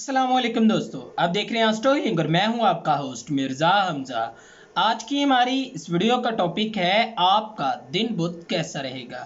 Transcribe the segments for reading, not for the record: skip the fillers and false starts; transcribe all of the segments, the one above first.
अस्सलामुअलैकुम दोस्तों, आप देख रहे हैं स्टोरी लिंक और मैं हूं आपका होस्ट मिर्ज़ा हमजा। आज की हमारी इस वीडियो का टॉपिक है आपका दिन बुध कैसा रहेगा।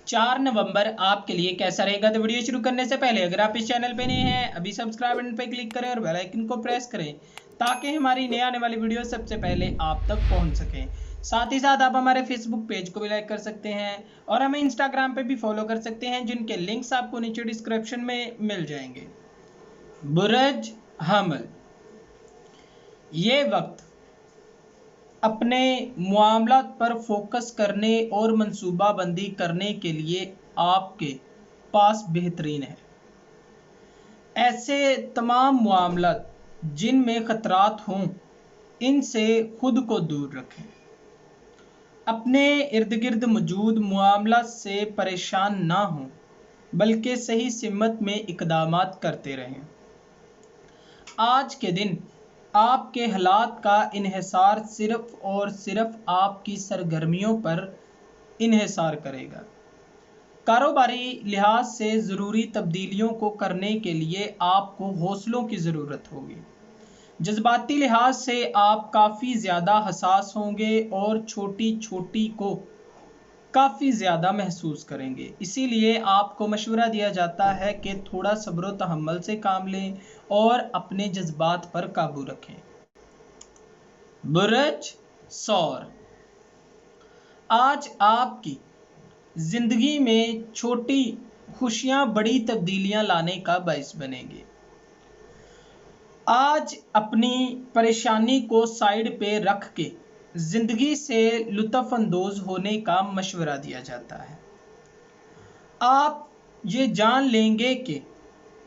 4 नवंबर आपके लिए कैसा रहेगा। तो वीडियो शुरू करने से पहले अगर आप इस चैनल पे नए हैं अभी सब्सक्राइब बटन पर क्लिक करें और बेल आइकन को प्रेस करें ताकि हमारी नए आने वाली वीडियो सबसे पहले आप तक पहुँच सकें। साथ ही साथ आप हमारे फेसबुक पेज को भी लाइक कर सकते हैं और हमें इंस्टाग्राम पे भी फॉलो कर सकते हैं, जिनके लिंक्स आपको नीचे डिस्क्रिप्शन में मिल जाएंगे। बुरज हमल, ये वक्त अपने मामलात पर फोकस करने और मंसूबाबंदी करने के लिए आपके पास बेहतरीन है। ऐसे तमाम मामलात जिनमें खतरात हों इनसे खुद को दूर रखें। अपने इर्द गिर्द मौजूद मामला से परेशान ना हों बल्कि सही सिमत में इक़दामात करते रहें। आज के दिन आपके हालात का इन्हिसार सिर्फ़ और सिर्फ आपकी सरगर्मियों पर इन्हिसार करेगा। कारोबारी लिहाज से ज़रूरी तब्दीलियों को करने के लिए आपको हौसलों की ज़रूरत होगी। जज्बाती लिहाज से आप काफ़ी ज़्यादा हसास होंगे और छोटी छोटी को काफ़ी ज़्यादा महसूस करेंगे। इसीलिए आपको मशवरा दिया जाता है कि थोड़ा सब्र तहम्मुल से काम लें और अपने जज्बात पर काबू रखें। बुरज सौर, आज आपकी ज़िंदगी में छोटी खुशियाँ बड़ी तब्दीलियाँ लाने का बाइस बनेंगी। आज अपनी परेशानी को साइड पे रख के ज़िंदगी से लुत्फ़ अंदोज़ होने का मशवरा दिया जाता है। आप ये जान लेंगे कि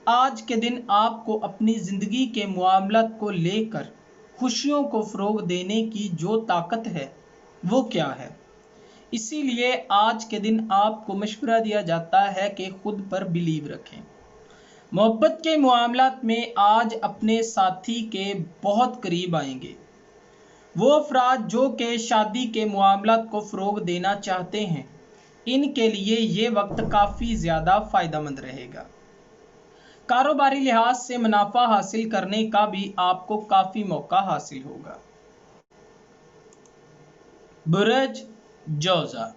आज के दिन आपको अपनी ज़िंदगी के मामलात को लेकर खुशियों को फ़रोग़ देने की जो ताकत है वो क्या है। इसीलिए आज के दिन आपको मशवरा दिया जाता है कि खुद पर बिलीव रखें। मोहब्बत के मामलात में आज अपने साथी के बहुत करीब आएंगे। वो अफराद जो कि शादी के मामलात को फ़रोग़ देना चाहते हैं इनके लिए ये वक्त काफ़ी ज़्यादा फ़ायदेमंद रहेगा। कारोबारी लिहाज से मुनाफा हासिल करने का भी आपको काफ़ी मौका हासिल होगा। बुरज जोज़ा,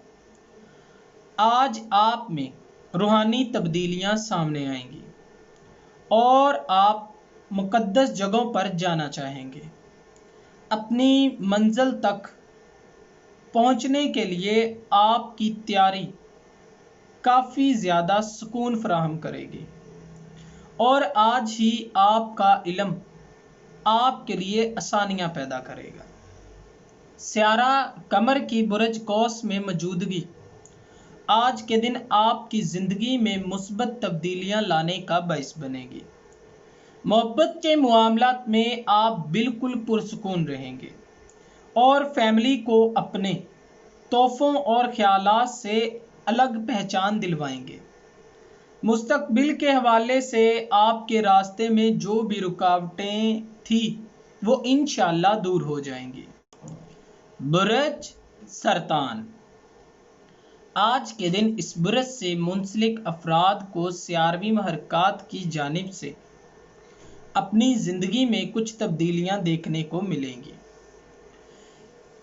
आज आप में रूहानी तब्दीलियां सामने आएंगी और आप मुक़द्दस जगहों पर जाना चाहेंगे। अपनी मंजिल तक पहुंचने के लिए आपकी तैयारी काफ़ी ज़्यादा सुकून फराहम करेगी और आज ही आपका इल्म आपके लिए आसानियां पैदा करेगा। स्यारा कमर की बुरज कौस में मौजूदगी आज के दिन आपकी ज़िंदगी में मुस्बत तब्दीलियां लाने का बाइस बनेगी। मोहब्बत के मामलात में आप बिल्कुल पुरसुकून रहेंगे और फैमिली को अपने तोहफ़ों और ख़यालात से अलग पहचान दिलवाएंगे। मुस्तकबिल के हवाले से आपके रास्ते में जो भी रुकावटें थी वो इंशाअल्लाह दूर हो जाएंगी। बुरज सरतान, आज के दिन इस बुरज से मुंसलिक अफराद को स्यारवी महरक़ात की जानिब से अपनी ज़िंदगी में कुछ तब्दीलियां देखने को मिलेंगी।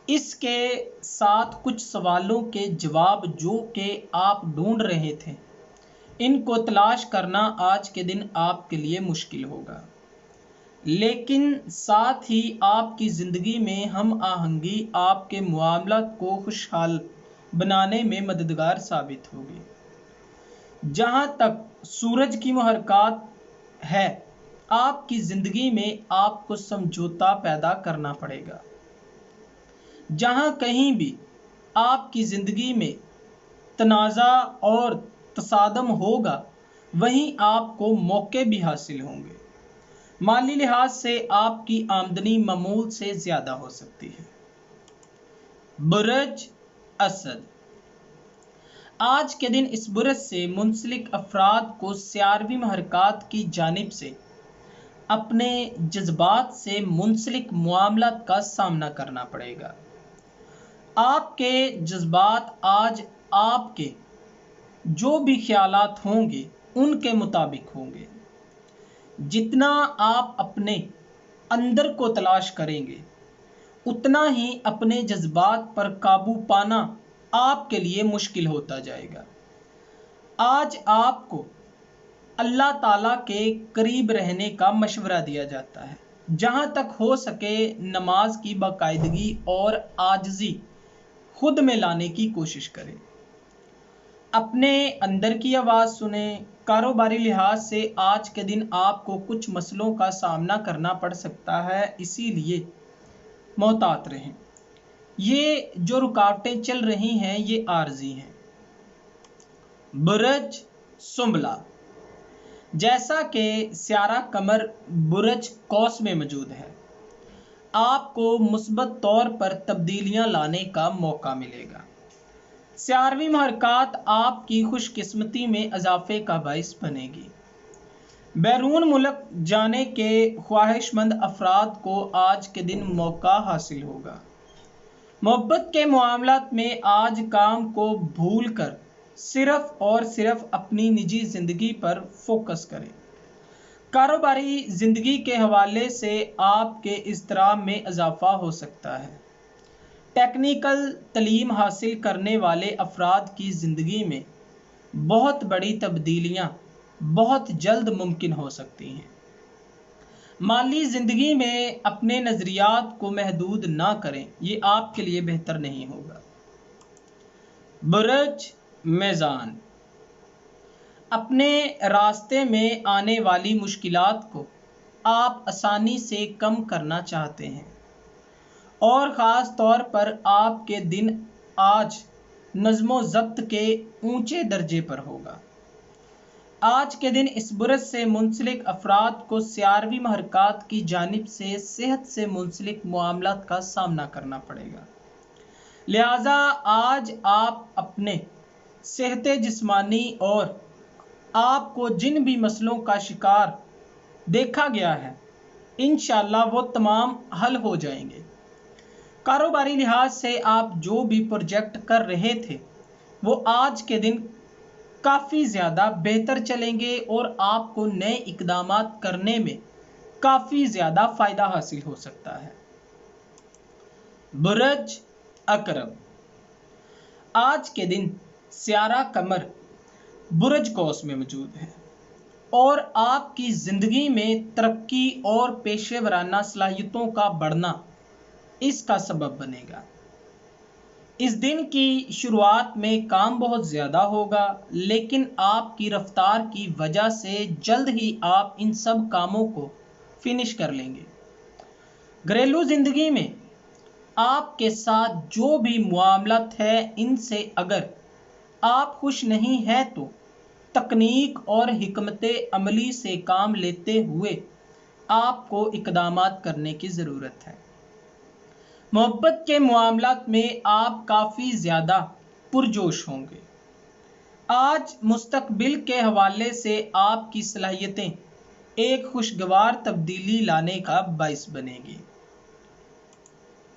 इसके साथ कुछ सवालों के जवाब जो कि आप ढूंढ रहे थे इनको तलाश करना आज के दिन आपके लिए मुश्किल होगा, लेकिन साथ ही आपकी ज़िंदगी में हम आहंगी आपके मामलात को खुशहाल बनाने में मददगार साबित होगी। जहाँ तक सूरज की महरक़ात है आपकी ज़िंदगी में आपको समझौता पैदा करना पड़ेगा। जहाँ कहीं भी आपकी ज़िंदगी में तनाज़ा और तसादम होगा वहीं आपको मौके भी हासिल होंगे। माली लिहाज से आपकी आमदनी मामूल से ज़्यादा हो सकती है। बुरज असद, आज के दिन इस बुरज से मुंसलिक अफराद को स्यारवी महरक़ात की जानिब से अपने जज्बात से मुंसलिक मामलात का सामना करना पड़ेगा। आपके जज्बात आज आपके जो भी ख्यालात होंगे उनके मुताबिक होंगे। जितना आप अपने अंदर को तलाश करेंगे, उतना ही अपने जज्बात पर काबू पाना आपके लिए मुश्किल होता जाएगा। आज आपको अल्लाह ताला के करीब रहने का मशवरा दिया जाता है। जहाँ तक हो सके नमाज की बाकायदगी और आजिज़ी खुद में लाने की कोशिश करें। अपने अंदर की आवाज़ सुने। कारोबारी लिहाज से आज के दिन आपको कुछ मसलों का सामना करना पड़ सकता है, इसीलिए मोहतात रहें। ये जो रुकावटें चल रही हैं ये आर्जी हैं। बुरज सुंबला, जैसा कि स्यारा कमर बुरज कौस में मौजूद है, आपको मुस्बत तौर पर तब्दीलियां लाने का मौका मिलेगा। स्यारवी महरकात आपकी खुशकिस्मती में इजाफे का बाइस बनेगी। बैरून मुल्क जाने के ख्वाहिशमंद अफराद को आज के दिन मौका हासिल होगा। मोहब्बत के मामलात में आज काम को भूलकर सिर्फ और सिर्फ अपनी निजी ज़िंदगी पर फोकस करें। कारोबारी ज़िंदगी के हवाले से आपके इज़्तिराब में इजाफा हो सकता है। टेक्निकल तलीम हासिल करने वाले अफराद की ज़िंदगी में बहुत बड़ी तब्दीलियां बहुत जल्द मुमकिन हो सकती हैं। माली ज़िंदगी में अपने नज़रियात को महदूद ना करें, ये आपके लिए बेहतर नहीं होगा। बुरज मेज़ान, अपने रास्ते में आने वाली मुश्किलात को आप आसानी से कम करना चाहते हैं और ख़ास तौर पर आपके दिन आज नज़्मो ज़ब्त के ऊंचे दर्जे पर होगा। आज के दिन इस बुरज से मुंसलिक अफराद को स्यारवी महरकात की जानिब से सेहत से मुंसलिक मामलात का सामना करना पड़ेगा। लिहाजा आज आप अपने सेहत जिस्मानी और आपको जिन भी मसलों का शिकार देखा गया है, इंशाअल्लाह वो तमाम हल हो जाएंगे। कारोबारी लिहाज से आप जो भी प्रोजेक्ट कर रहे थे वो आज के दिन काफ़ी ज़्यादा बेहतर चलेंगे और आपको नए इक़दामात करने में काफ़ी ज़्यादा फ़ायदा हासिल हो सकता है। बुरज अकरब, आज के दिन स्यारा कमर बुरज कौस में मौजूद है और आपकी ज़िंदगी में तरक्की और पेशे वराना सलाहियतों का बढ़ना इसका सबब बनेगा। इस दिन की शुरुआत में काम बहुत ज़्यादा होगा, लेकिन आपकी रफ्तार की वजह से जल्द ही आप इन सब कामों को फिनिश कर लेंगे। घरेलू ज़िंदगी में आपके साथ जो भी मामलात है, इनसे अगर आप खुश नहीं हैं तो तकनीक और हिकमत अमली से काम लेते हुए आपको इक़दामात करने की ज़रूरत है। मोहब्बत के मामलात में आप काफ़ी ज़्यादा पुरजोश होंगे। आज मुस्तकबिल के हवाले से आपकी सलाहियतें एक खुशगवार तब्दीली लाने का बाइस बनेगी।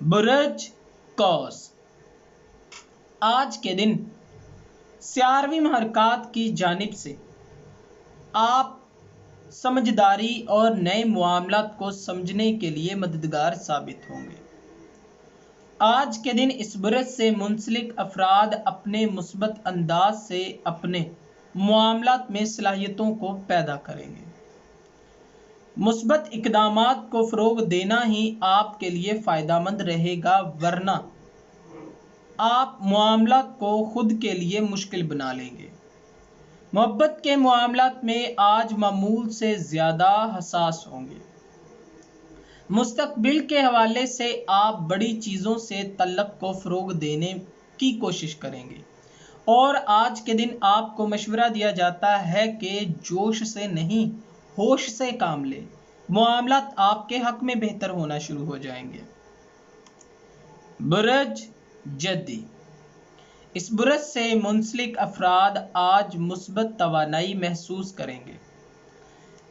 बुरज कौस, आज के दिन स्यारवी महरकात की जानिब से आप समझदारी और नए मामलात को समझने के लिए मददगार साबित होंगे। आज के दिन इस बुरज से मुंसलिक अफराद अपने मुस्बत अंदाज से अपने मामलात में सलाहियतों को पैदा करेंगे। मुस्बत इक़दामात को फ़रोग़ देना ही आपके लिए फ़ायदामंद रहेगा, वरना आप मामलात को ख़ुद के लिए मुश्किल बना लेंगे। मोहब्बत के मामलात में आज मामूल से ज़्यादा हसास होंगे। मुस्तकबिल के हवाले से आप बड़ी चीज़ों से तल्लक को फ़रोग़ देने की कोशिश करेंगे और आज के दिन आपको मशवरा दिया जाता है कि जोश से नहीं होश से काम लें। मामलात आपके हक़ में बेहतर होना शुरू हो जाएंगे। बुरज जद्दी, इस बुरज से मुंसलिक अफराद आज मुस्बत तवानाई महसूस करेंगे।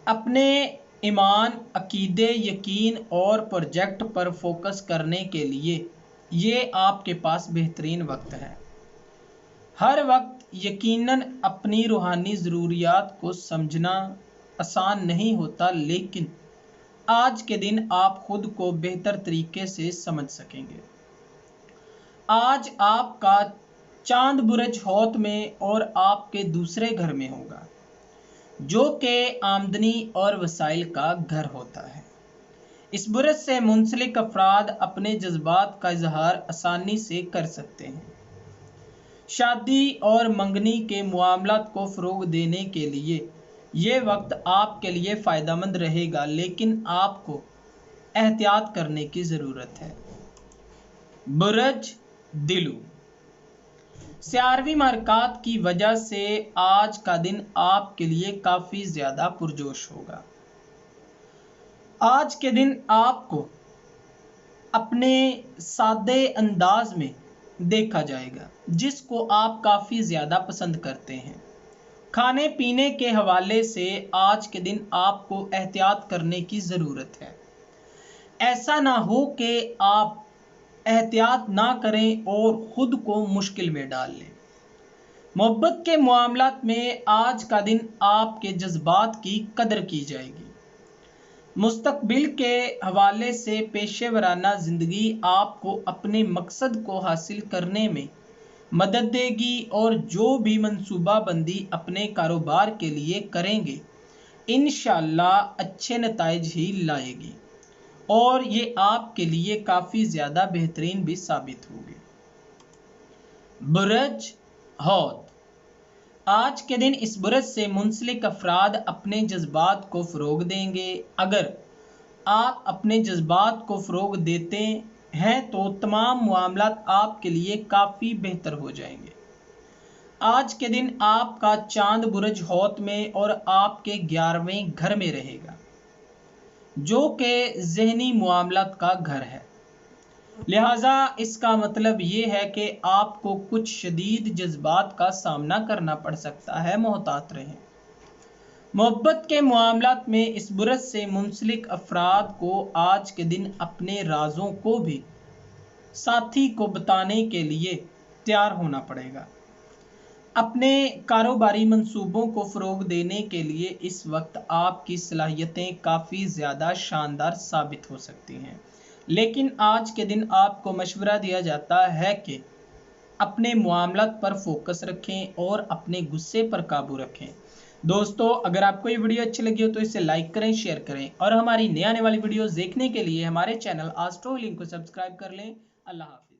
अपने ईमान, अकीदे, यकीन और प्रोजेक्ट पर फोकस करने के लिए ये आपके पास बेहतरीन वक्त है। हर वक्त यकीनन अपनी रूहानी ज़रूरियात को समझना, आसान नहीं होता, लेकिन आज के दिन आप खुद को बेहतर तरीके से समझ सकेंगे। आज आपका चांद बुर्ज हौत में और आपके दूसरे घर में होगा, जो कि आमदनी और वसाइल का घर होता है। इस बुर्ज से मुंसलिक अफराद अपने जज्बात का इजहार आसानी से कर सकते हैं। शादी और मंगनी के मामलात को फ़रोग देने के लिए ये वक्त आपके लिए फ़ायदेमंद रहेगा, लेकिन आपको एहतियात करने की ज़रूरत है। बुर्ज दिलू, सियारवी मार्कात की वजह से आज का दिन आपके लिए काफ़ी ज़्यादा पुरजोश होगा। आज के दिन आपको अपने सादे अंदाज में देखा जाएगा, जिसको आप काफ़ी ज़्यादा पसंद करते हैं। खाने पीने के हवाले से आज के दिन आपको एहतियात करने की ज़रूरत है। ऐसा ना हो कि आप एहतियात ना करें और ख़ुद को मुश्किल में डाल लें। मोहब्बत के मामलात में आज का दिन आपके जज्बात की कदर की जाएगी। मुस्तकबिल के हवाले से पेशेवराना ज़िंदगी आपको अपने मकसद को हासिल करने में मदद देगी, और जो भी मंसूबाबंदी अपने कारोबार के लिए करेंगे इंशाअल्लाह अच्छे नताइज ही लाएगी, और ये आपके लिए काफ़ी ज़्यादा बेहतरीन भी साबित होगी। बुर्ज हौत, आज के दिन इस बुर्ज से मुंसलिक अफराद अपने जज्बात को फ़रोग देंगे। अगर आप अपने जज्बात को फ़रोग देते हैं तो तमाम मामलात आपके लिए काफ़ी बेहतर हो जाएंगे। आज के दिन आपका चांद बुर्ज हौत में और आपके 11वें घर में रहेगा, जो कि ज़हनी मामलात का घर है। लिहाजा इसका मतलब ये है कि आपको कुछ शदीद जज्बात का सामना करना पड़ सकता है, मोहतात रहें। मोहब्बत के मामलात में इस बुर्ज से मुंसलिक अफराद को आज के दिन अपने राजों को भी साथी को बताने के लिए तैयार होना पड़ेगा। अपने कारोबारी मंसूबों को फ़रोग देने के लिए इस वक्त आपकी सलाहियतें काफ़ी ज़्यादा शानदार साबित हो सकती हैं, लेकिन आज के दिन आपको मशवरा दिया जाता है कि अपने मामलात पर फोकस रखें और अपने गुस्से पर काबू रखें। दोस्तों, अगर आपको ये वीडियो अच्छी लगी हो तो इसे लाइक करें, शेयर करें, और हमारी नई आने वाली वीडियोस देखने के लिए हमारे चैनल एस्ट्रो हीलिंग को सब्सक्राइब कर लें। अल्लाह हाफ़िज़।